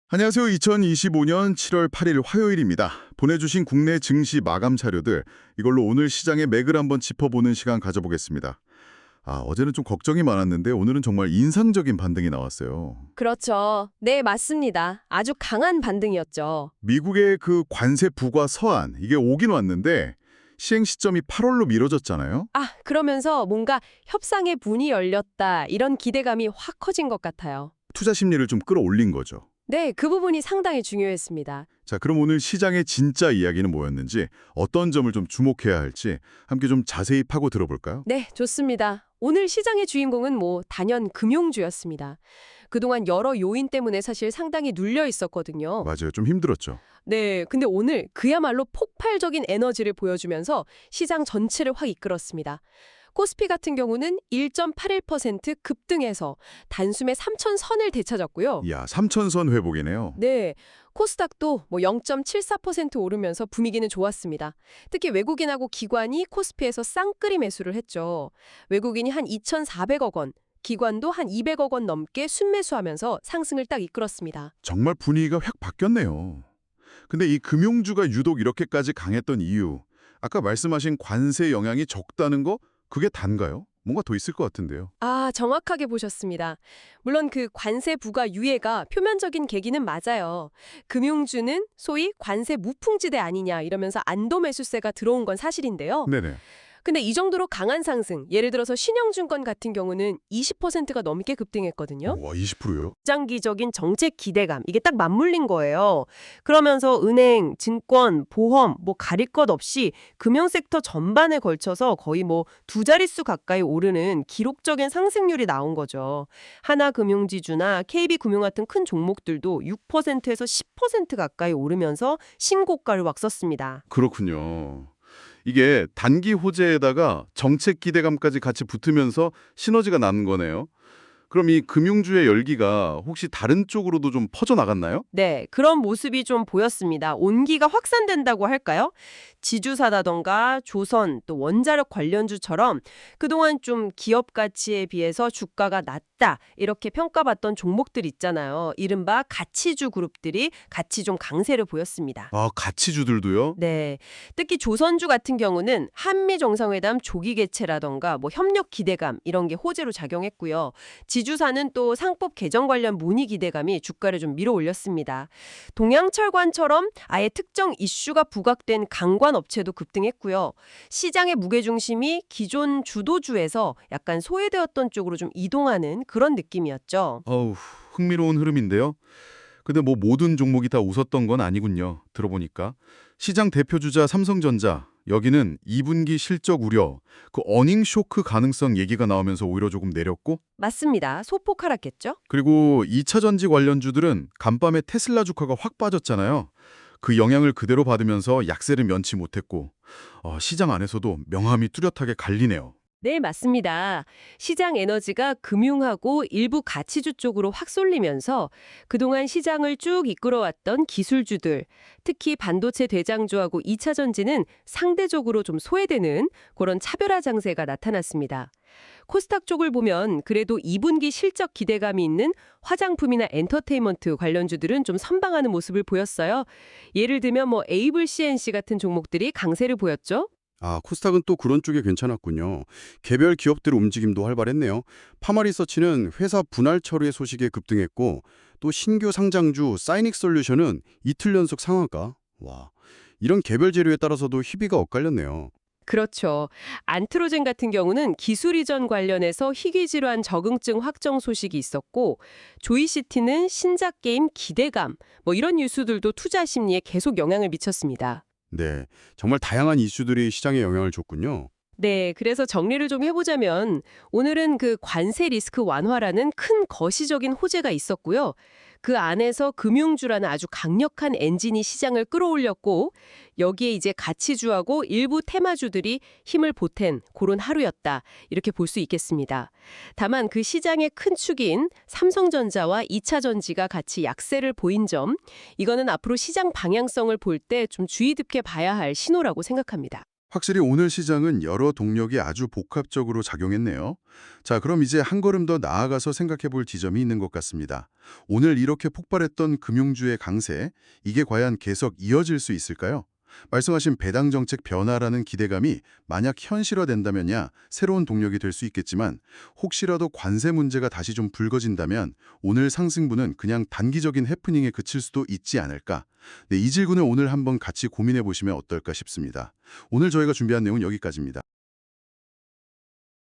안녕하세요. 2025년 7월 8일 화요일입니다. 보내주신 국내 증시 마감 자료들, 이걸로 오늘 시장의 맥을 한번 짚어보는 시간 가져보겠습니다. 어제는 좀 걱정이 많았는데 오늘은 정말 인상적인 반등이 나왔어요. 그렇죠. 네, 맞습니다. 아주 강한 반등이었죠. 미국의 그 관세 부과 서한, 이게 오긴 왔는데 시행 시점이 8월로 미뤄졌잖아요. 그러면서 뭔가 협상의 문이 열렸다, 이런 기대감이 확 커진 것 같아요. 투자 심리를 좀 끌어올린 거죠. 네, 그 부분이 상당히 중요했습니다. 자, 그럼 오늘 시장의 진짜 이야기는 뭐였는지, 어떤 점을 좀 주목해야 할지 함께 좀 자세히 파고 들어볼까요? 네, 좋습니다. 오늘 시장의 주인공은 단연 금융주였습니다. 그동안 여러 요인 때문에 사실 상당히 눌려 있었거든요. 맞아요. 좀 힘들었죠. 네, 근데 오늘 그야말로 폭발적인 에너지를 보여주면서 시장 전체를 확 이끌었습니다. 코스피 같은 경우는 1.81% 급등해서 단숨에 3,000선을 되찾았고요. 이야, 삼천선 회복이네요. 네, 코스닥도 0.74% 오르면서 분위기는 좋았습니다. 특히 외국인하고 기관이 코스피에서 쌍끌이 매수를 했죠. 외국인이 한 2,400억 원, 기관도 한 200억 원 넘게 순매수하면서 상승을 딱 이끌었습니다. 정말 분위기가 확 바뀌었네요. 근데 이 금융주가 유독 이렇게까지 강했던 이유, 아까 말씀하신 관세 영향이 적다는 거, 그게 단가요? 뭔가 더 있을 것 같은데요. 정확하게 보셨습니다. 물론 그 관세 부과 유예가 표면적인 계기는 맞아요. 금융주는 소위 관세 무풍지대 아니냐 이러면서 안도 매수세가 들어온 건 사실인데요. 네네. 근데 이 정도로 강한 상승, 예를 들어서 신영증권 같은 경우는 20%가 넘게 급등했거든요. 와, 20%요? 장기적인 정책 기대감, 이게 딱 맞물린 거예요. 그러면서 은행, 증권, 보험, 가릴 것 없이 금융 섹터 전반에 걸쳐서 거의 두 자릿수 가까이 오르는 기록적인 상승률이 나온 거죠. 하나금융지주나 KB금융 같은 큰 종목들도 6%에서 10% 가까이 오르면서 신고가를 막 썼습니다. 그렇군요. 이게 단기 호재에다가 정책 기대감까지 같이 붙으면서 시너지가 나는 거네요. 그럼 이 금융주의 열기가 혹시 다른 쪽으로도 좀 퍼져나갔나요? 네, 그런 모습이 좀 보였습니다. 온기가 확산된다고 할까요? 지주사다던가 조선, 또 원자력 관련주처럼 그동안 좀 기업 가치에 비해서 주가가 낮다, 이렇게 평가받던 종목들 있잖아요. 이른바 가치주 그룹들이 같이 좀 강세를 보였습니다. 가치주들도요? 네, 특히 조선주 같은 경우는 한미 정상회담 조기 개최라던가 협력 기대감 이런 게 호재로 작용했고요. 지주사는 또 상법 개정 관련 문의 기대감이 주가를 좀 밀어 올렸습니다. 동양철관처럼 아예 특정 이슈가 부각된 강관 업체도 급등했고요. 시장의 무게중심이 기존 주도주에서 약간 소외되었던 쪽으로 좀 이동하는 그런 느낌이었죠. 흥미로운 흐름인데요. 근데 모든 종목이 다 웃었던 건 아니군요. 들어보니까. 시장 대표주자 삼성전자, 여기는 2분기 실적 우려, 그 어닝 쇼크 가능성 얘기가 나오면서 오히려 조금 내렸고, 맞습니다. 소폭 하락했죠? 그리고 2차 전지 관련주들은 간밤에 테슬라 주가가 확 빠졌잖아요. 그 영향을 그대로 받으면서 약세를 면치 못했고, 시장 안에서도 명암이 뚜렷하게 갈리네요. 네, 맞습니다. 시장 에너지가 금융하고 일부 가치주 쪽으로 확 쏠리면서 그동안 시장을 쭉 이끌어왔던 기술주들, 특히 반도체 대장주하고 2차 전지는 상대적으로 좀 소외되는 그런 차별화 장세가 나타났습니다. 코스닥 쪽을 보면 그래도 2분기 실적 기대감이 있는 화장품이나 엔터테인먼트 관련주들은 좀 선방하는 모습을 보였어요. 예를 들면 에이블 CNC 같은 종목들이 강세를 보였죠. 코스닥은 또 그런 쪽에 괜찮았군요. 개별 기업들의 움직임도 활발했네요. 파마리서치는 회사 분할 처리의 소식에 급등했고, 또 신규 상장주 사이닉솔루션은 이틀 연속 상한가. 와, 이런 개별 재료에 따라서도 희비가 엇갈렸네요. 그렇죠. 안트로젠 같은 경우는 기술 이전 관련해서 희귀 질환 적응증 확정 소식이 있었고, 조이시티는 신작 게임 기대감, 이런 뉴스들도 투자 심리에 계속 영향을 미쳤습니다. 네, 정말 다양한 이슈들이 시장에 영향을 줬군요. 네, 그래서 정리를 좀 해보자면 오늘은 그 관세 리스크 완화라는 큰 거시적인 호재가 있었고요. 그 안에서 금융주라는 아주 강력한 엔진이 시장을 끌어올렸고, 여기에 이제 가치주하고 일부 테마주들이 힘을 보탠 그런 하루였다, 이렇게 볼 수 있겠습니다. 다만 그 시장의 큰 축인 삼성전자와 2차 전지가 같이 약세를 보인 점, 이거는 앞으로 시장 방향성을 볼 때 좀 주의 깊게 봐야 할 신호라고 생각합니다. 확실히 오늘 시장은 여러 동력이 아주 복합적으로 작용했네요. 자, 그럼 이제 한 걸음 더 나아가서 생각해 볼 지점이 있는 것 같습니다. 오늘 이렇게 폭발했던 금융주의 강세, 이게 과연 계속 이어질 수 있을까요? 말씀하신 배당 정책 변화라는 기대감이 만약 현실화된다면야 새로운 동력이 될 수 있겠지만 혹시라도 관세 문제가 다시 좀 불거진다면 오늘 상승분은 그냥 단기적인 해프닝에 그칠 수도 있지 않을까. 네, 이 질문을 오늘 한번 같이 고민해 보시면 어떨까 싶습니다. 오늘 저희가 준비한 내용은 여기까지입니다.